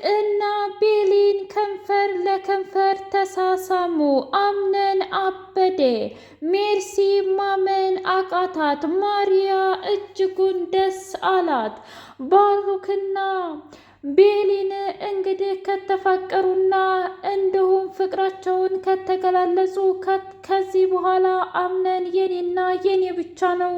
እና ቤሊን ከንፈር ለከንፈር ተሳሳሙ። አምነን አበደ። ሜርሲ ማመን አቃታት። ማሪያ እጅጉን ደስ አላት። ባሩክና ቤሊን እንግዲህ ከተፋቀሩና እንዲሁም ፍቅራቸውን ከተገላለጹ ከዚህ በኋላ አምነን የኔና የኔ ብቻ ነው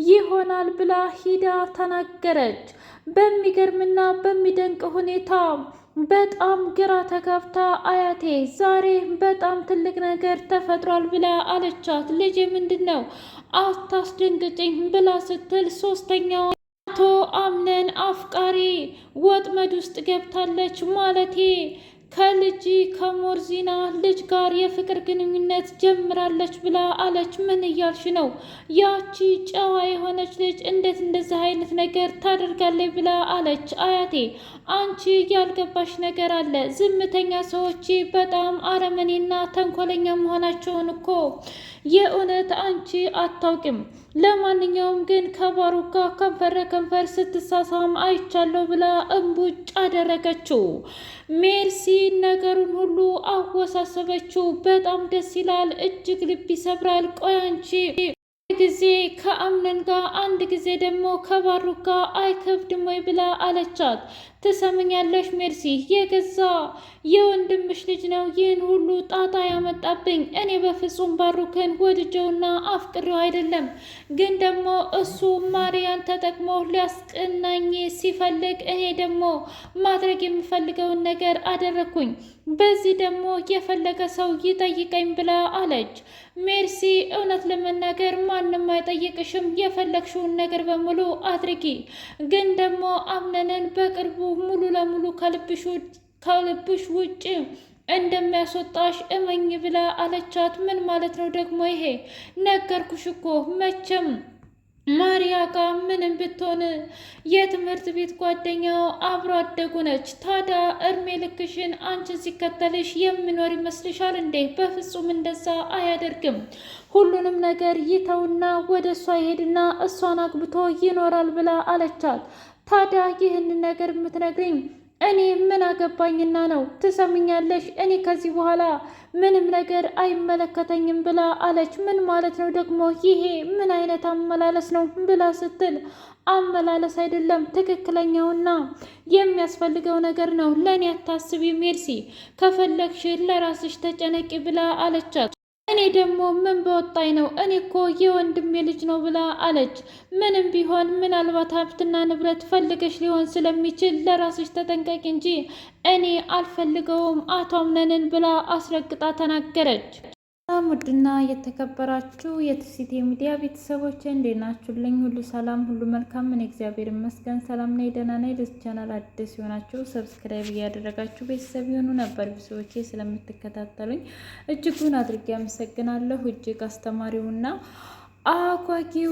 ይሆናል ብላ ሂዳ ተናገረች። በሚገርምና በሚደንቅ ሁኔታ በጣም ግራ ተጋብታ አያቴ ዛሬ በጣም ትልቅ ነገር ተፈጥሯል ብላ አለቻት። ልጄ ምንድን ነው አታስደንግጭኝ ብላ ስትል ሶስተኛው አቶ አምነን አፍቃሪ ወጥመድ ውስጥ ገብታለች። ማለቴ ከሞርዚና ልጅ ጋር የፍቅር ግንኙነት ጀምራለች ብላ አለች። ምን እያልሽ ነው? ያቺ ጨዋ የሆነች ልጅ እንዴት እንደዚህ አይነት ነገር ታደርጋለች ብላ አለች። አያቴ አንቺ ያልገባሽ ነገር አለ። ዝምተኛ ሰዎች በጣም አረመኔና ተንኮለኛ መሆናቸውን እኮ የእውነት አንቺ አታውቂም። ለማንኛውም ግን ከባሩክ ጋር ከንፈር ከንፈር ስትሳሳም አይቻለሁ ብላ እምቡጭ አደረገችው። ሜርሲ ነገሩን ሁሉ አወሳሰበችው። በጣም ደስ ይላል፣ እጅግ ልብ ይሰብራል። ቆይ አንቺ ጊዜ ከአምነን ጋር አንድ ጊዜ ደግሞ ከባሩክ ጋር አይከብድም ወይ ብላ አለቻት። ትሰምኛለሽ ሜርሲ፣ የገዛ የወንድምሽ ልጅ ነው ይህን ሁሉ ጣጣ ያመጣብኝ። እኔ በፍጹም ባሩክን ወድጀውና አፍቅሬው አይደለም፣ ግን ደግሞ እሱ ማርያን ተጠቅሞ ሊያስቀናኝ ሲፈልግ እኔ ደግሞ ማድረግ የምፈልገውን ነገር አደረግኩኝ። በዚህ ደግሞ የፈለገ ሰው ይጠይቀኝ ብላ አለች። ሜርሲ እውነት ለመናገር ማንም አይጠይቅሽም፣ የፈለግሽውን ነገር በሙሉ አድርጊ፣ ግን ደግሞ አምነንን በቅርቡ ሙሉ ለሙሉ ከልብሽ ውጭ እንደሚያስወጣሽ እመኝ ብላ አለቻት። ምን ማለት ነው ደግሞ ይሄ? ነገርኩሽ እኮ መቼም ማሪያ ጋር ምንም ብትሆን የትምህርት ቤት ጓደኛው አብሮ አደጉ ነች። ታዲያ እድሜ ልክሽን አንቺን ሲከተልሽ የሚኖር ይመስልሻል እንዴ? በፍጹም እንደዛ አያደርግም። ሁሉንም ነገር ይተውና ወደ እሷ ይሄድና እሷን አግብቶ ይኖራል ብላ አለቻት። ታዲያ ይህንን ነገር የምትነግሪኝ እኔ ምን አገባኝና ነው? ትሰምኛለሽ? እኔ ከዚህ በኋላ ምንም ነገር አይመለከተኝም ብላ አለች። ምን ማለት ነው ደግሞ ይሄ? ምን አይነት አመላለስ ነው ብላ ስትል አመላለስ አይደለም፣ ትክክለኛውና የሚያስፈልገው ነገር ነው። ለእኔ አታስቢ ሜርሲ፣ ከፈለግሽ ለራስሽ ተጨነቂ ብላ አለቻት። እኔ ደግሞ ምን በወጣኝ ነው? እኔ እኮ የወንድሜ ልጅ ነው ብላ አለች። ምንም ቢሆን ምናልባት ሀብትና ንብረት ፈልገሽ ሊሆን ስለሚችል ለራስሽ ተጠንቀቂ እንጂ እኔ አልፈልገውም አቶ አምነንን ብላ አስረግጣ ተናገረች። ሰላም ውድና የተከበራችሁ የትሲቲ ሚዲያ ቤተሰቦች እንዴት ናችሁልኝ? ሁሉ ሰላም፣ ሁሉ መልካም። ምን እግዚአብሔር ይመስገን ሰላም ነኝ፣ ደህና ነኝ። ለዚህ ቻናል አዲስ የሆናችሁ ሰብስክራይብ እያደረጋችሁ ቤተሰብ የሆኑ ነበር ቤተሰቦቼ ስለምትከታተሉኝ እጅጉን አድርጌ አመሰግናለሁ። እጅግ አስተማሪውና አጓጊው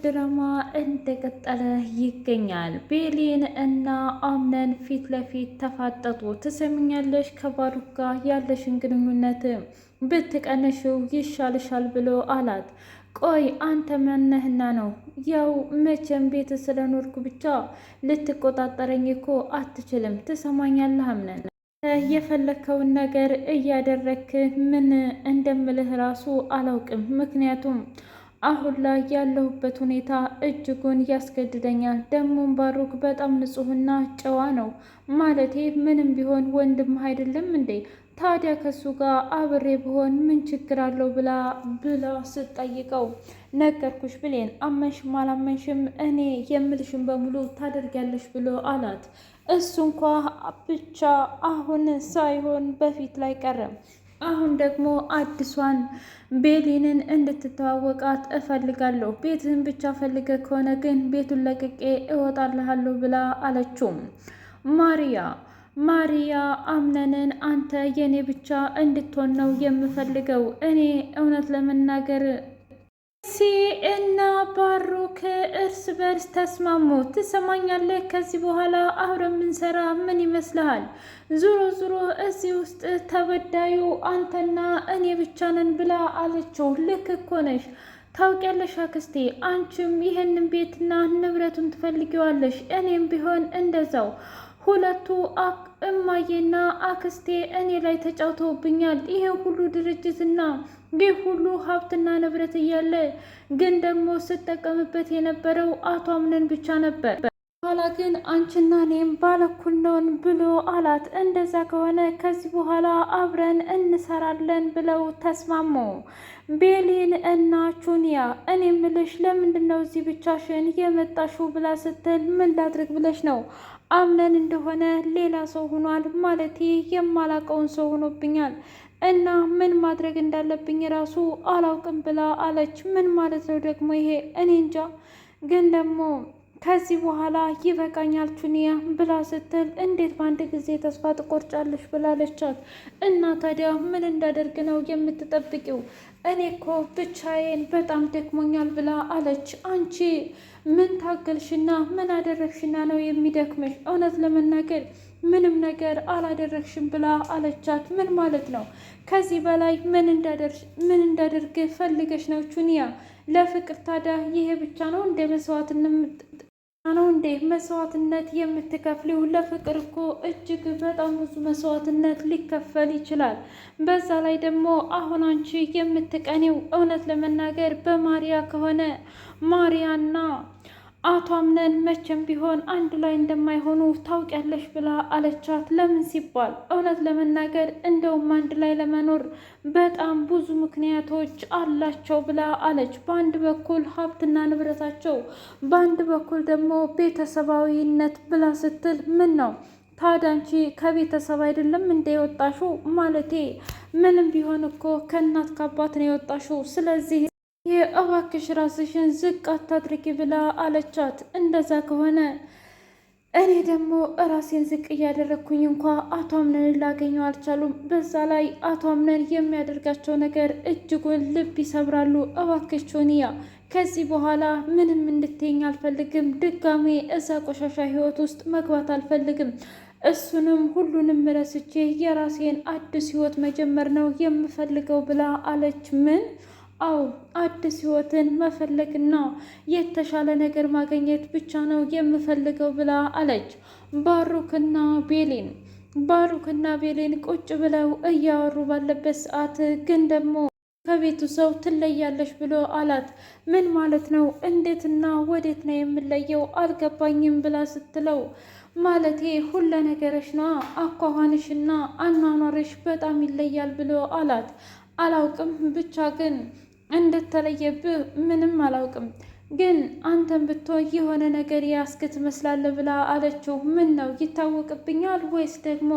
ድራማ እንደቀጠለ ይገኛል። ቤሊን እና አምነን ፊት ለፊት ተፋጠጡ። ትሰምኛለሽ? ከባሩክ ጋር ያለሽን ግንኙነት ብትቀንሽው ይሻልሻል ብሎ አላት። ቆይ አንተ ማነህና ነው? ያው መቼም ቤት ስለኖርኩ ብቻ ልትቆጣጠረኝ እኮ አትችልም። ትሰማኛለህ? አምነን የፈለከውን ነገር እያደረክ ምን እንደምልህ ራሱ አላውቅም። ምክንያቱም አሁን ላይ ያለሁበት ሁኔታ እጅጉን ያስገድደኛል። ደሞም ባሩክ በጣም ንጹሕና ጨዋ ነው። ማለቴ ምንም ቢሆን ወንድምህ አይደለም እንዴ? ታዲያ ከሱ ጋር አብሬ ብሆን ምን ችግር አለው ብላ ስትጠይቀው ነገርኩሽ ብሌን፣ አመንሽም አላመንሽም እኔ የምልሽን በሙሉ ታደርጊያለሽ ብሎ አላት። እሱ እንኳ ብቻ አሁን ሳይሆን በፊት ላይ ቀረም። አሁን ደግሞ አዲሷን ቤሊንን እንድትተዋወቃት እፈልጋለሁ። ቤትህን ብቻ ፈልገ ከሆነ ግን ቤቱን ለቅቄ እወጣልሃለሁ ብላ አለችው። ማሪያ አምነንን አንተ የኔ ብቻ እንድትሆን ነው የምፈልገው። እኔ እውነት ለመናገር እና ባሩክ እርስ በርስ ተስማሙ። ትሰማኛለህ? ከዚህ በኋላ አብረን የምንሰራ ምን ይመስልሃል? ዙሮ እዚህ ውስጥ ተበዳዩ አንተና እኔ ብቻ ነን ብላ አለችው። ልክ እኮ ነሽ። ታውቂያለሽ አክስቴ፣ አንቺም ይህንን ቤትና ንብረቱን ትፈልጊዋለሽ፣ እኔም ቢሆን እንደዛው። ሁለቱ እማዬና አክስቴ እኔ ላይ ተጫውተውብኛል። ይሄ ሁሉ ድርጅትና ይህ ሁሉ ሀብትና ንብረት እያለ ግን ደግሞ ስጠቀምበት የነበረው አቶ አምነን ብቻ ነበር። በኋላ ግን አንቺና እኔም ባለኩል ነውን ብሎ አላት። እንደዛ ከሆነ ከዚህ በኋላ አብረን እንሰራለን ብለው ተስማሙ። ቤሊን እና ቹንያ እኔ ምልሽ ለምንድን ነው እዚህ ብቻሽን የመጣሽው ብላ ስትል ምን ላድርግ ብለሽ ነው? አምነን እንደሆነ ሌላ ሰው ሆኗል፣ ማለቴ የማላቀውን ሰው ሆኖብኛል እና ምን ማድረግ እንዳለብኝ ራሱ አላውቅም ብላ አለች። ምን ማለት ነው ደግሞ ይሄ? እኔ እንጃ፣ ግን ደግሞ ከዚህ በኋላ ይበቃኛል ቹንያ ብላ ስትል እንዴት በአንድ ጊዜ ተስፋ ትቆርጫለሽ ብላለቻት። እና ታዲያ ምን እንዳደርግ ነው የምትጠብቂው? እኔ እኮ ብቻዬን በጣም ደክሞኛል ብላ አለች። አንቺ ምን ታገልሽና ምን አደረግሽና ነው የሚደክምሽ? እውነት ለመናገር ምንም ነገር አላደረግሽም ብላ አለቻት። ምን ማለት ነው? ከዚህ በላይ ምን እንዳደርግ ፈልገሽ ነው ቹንያ? ለፍቅር ታዲያ ይሄ ብቻ ነው እንደ መስዋዕትነት የምትከፍሊው? ለፍቅር እኮ እጅግ በጣም ብዙ መስዋዕትነት ሊከፈል ይችላል። በዛ ላይ ደግሞ አሁን አንቺ የምትቀኒው እውነት ለመናገር በማሪያ ከሆነ ማሪያና አቶ አምነን መቼም ቢሆን አንድ ላይ እንደማይሆኑ ታውቂያለሽ ብላ አለቻት። ለምን ሲባል እውነት ለመናገር እንደውም አንድ ላይ ለመኖር በጣም ብዙ ምክንያቶች አላቸው ብላ አለች። በአንድ በኩል ሀብትና ንብረታቸው፣ በአንድ በኩል ደግሞ ቤተሰባዊነት ብላ ስትል ምን ነው ታዲያ አንቺ ከቤተሰብ አይደለም እንደ የወጣሽው? ማለቴ ምንም ቢሆን እኮ ከእናት ከአባት ነው የወጣሽው። ስለዚህ እባክሽ ራስሽን ዝቅ አታድርጊ ብላ አለቻት። እንደዛ ከሆነ እኔ ደግሞ ራሴን ዝቅ እያደረግኩኝ እንኳ አቶ አምነን ላገኘው አልቻሉም። በዛ ላይ አቶ አምነን የሚያደርጋቸው ነገር እጅጉን ልብ ይሰብራሉ። እባክሽ ቾንያ ከዚህ በኋላ ምንም እንድትይኝ አልፈልግም። ድጋሜ እዛ ቆሻሻ ህይወት ውስጥ መግባት አልፈልግም። እሱንም ሁሉንም ረስቼ የራሴን አዲስ ህይወት መጀመር ነው የምፈልገው ብላ አለች። ምን? አዎ አዲስ ህይወትን መፈለግና የተሻለ ነገር ማግኘት ብቻ ነው የምፈልገው ብላ አለች። ባሩክና ቤሊን ቁጭ ብለው እያወሩ ባለበት ሰዓት ግን ደግሞ ከቤቱ ሰው ትለያለሽ ብሎ አላት። ምን ማለት ነው? እንዴትና ወዴት ነው የምለየው? አልገባኝም ብላ ስትለው ማለቴ ሁለ ነገርሽ ነዋ፣ አኳኋንሽና አኗኗርሽ በጣም ይለያል ብሎ አላት። አላውቅም ብቻ ግን እንደተለየብህ ምንም አላውቅም፣ ግን አንተን ብትሆን የሆነ ነገር ያስክ ትመስላለህ ብላ አለችው። ምን ነው ይታወቅብኛል ወይስ ደግሞ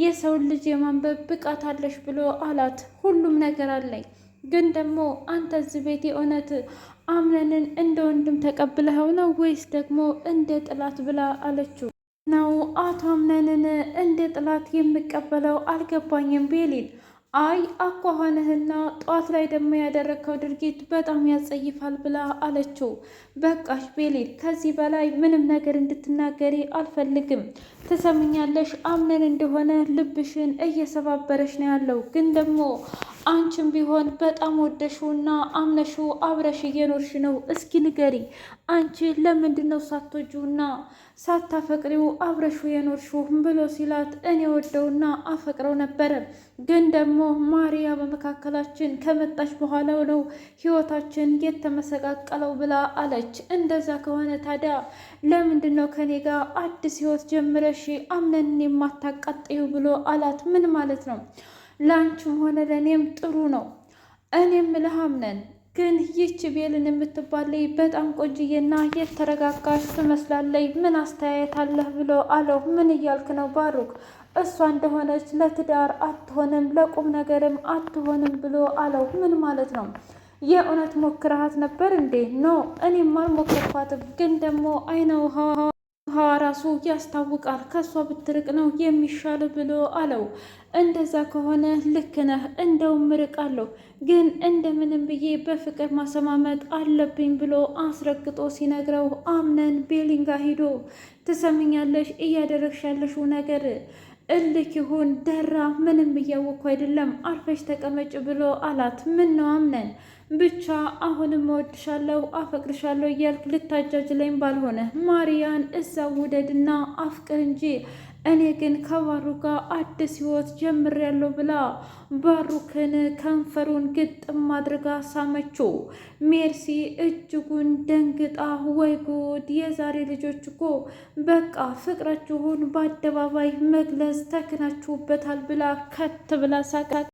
የሰውን ልጅ የማንበብ ብቃት አለሽ ብሎ አላት። ሁሉም ነገር አለኝ፣ ግን ደግሞ አንተ እዚህ ቤት የእውነት አምነንን እንደ ወንድም ተቀብለኸው ነው ወይስ ደግሞ እንደ ጥላት ብላ አለችው። ነው አቶ አምነንን እንደ ጥላት የምቀበለው አልገባኝም ቤሊን። አይ አኳኋንህና ጠዋት ላይ ደግሞ ያደረግከው ድርጊት በጣም ያጸይፋል ብላ አለችው። በቃሽ ቤሊን፣ ከዚህ በላይ ምንም ነገር እንድትናገሪ አልፈልግም። ትሰምኛለሽ? አምነን እንደሆነ ልብሽን እየሰባበረሽ ነው ያለው፣ ግን ደግሞ አንቺም ቢሆን በጣም ወደሽውና አምነሽው አብረሽ እየኖርሽ ነው። እስኪ ንገሪ፣ አንቺ ለምንድን ነው ሳትወጂውና ሳታፈቅሪው አብረሽው የኖርሽው ብሎ ሲላት፣ እኔ ወደውና አፈቅረው ነበረ፣ ግን ደግሞ ማሪያ በመካከላችን ከመጣች በኋላ ነው ህይወታችን የተመሰቃቀለው ብላ አለች። እንደዛ ከሆነ ታዲያ ለምንድን ነው ከኔ ጋር አዲስ ህይወት ጀምረሽ አምነን የማታቃጥዩ ብሎ አላት። ምን ማለት ነው? ላንቺም ሆነ ለእኔም ጥሩ ነው። እኔም ምልህ አምነን፣ ግን ይህች ቤልን የምትባለይ በጣም ቆንጅዬና የተረጋጋች ትመስላለይ። ምን አስተያየት አለህ ብሎ አለው። ምን እያልክ ነው ባሩክ? እሷ እንደሆነች ለትዳር አትሆንም ለቁም ነገርም አትሆንም ብሎ አለው። ምን ማለት ነው? የእውነት ሞክረሃት ነበር እንዴ? ኖ እኔም አልሞከርኳትም፣ ግን ደግሞ አይነው ውሃ ራሱ ያስታውቃል፣ ከሷ ብትርቅ ነው የሚሻል ብሎ አለው። እንደዛ ከሆነ ልክ ነህ፣ እንደውም እርቃለሁ፣ ግን እንደምንም ብዬ በፍቅር ማሰማመጥ አለብኝ ብሎ አስረግጦ ሲነግረው አምነን ቤሊንጋ ሂዶ ትሰምኛለሽ፣ እያደረግሽ ያለሽው ነገር እልክ ይሁን ደራ ምንም እያወቅኩ አይደለም፣ አርፈሽ ተቀመጭ ብሎ አላት። ምን ነው አምነን ብቻ አሁንም እወድሻለሁ አፈቅርሻለሁ እያልክ ልታጃጅለኝ ባልሆነ ማርያን እዛው ውደድና አፍቅር እንጂ እኔ ግን ከባሩ ጋር አዲስ ህይወት ጀምሬያለሁ ብላ ባሩክን ከንፈሩን ግጥም አድርጋ ሳመችው። ሜርሲ እጅጉን ደንግጣ ወይ ጉድ የዛሬ ልጆች እኮ በቃ ፍቅራችሁን በአደባባይ መግለጽ ተክናችሁበታል ብላ ከት ብላ ሳቃት።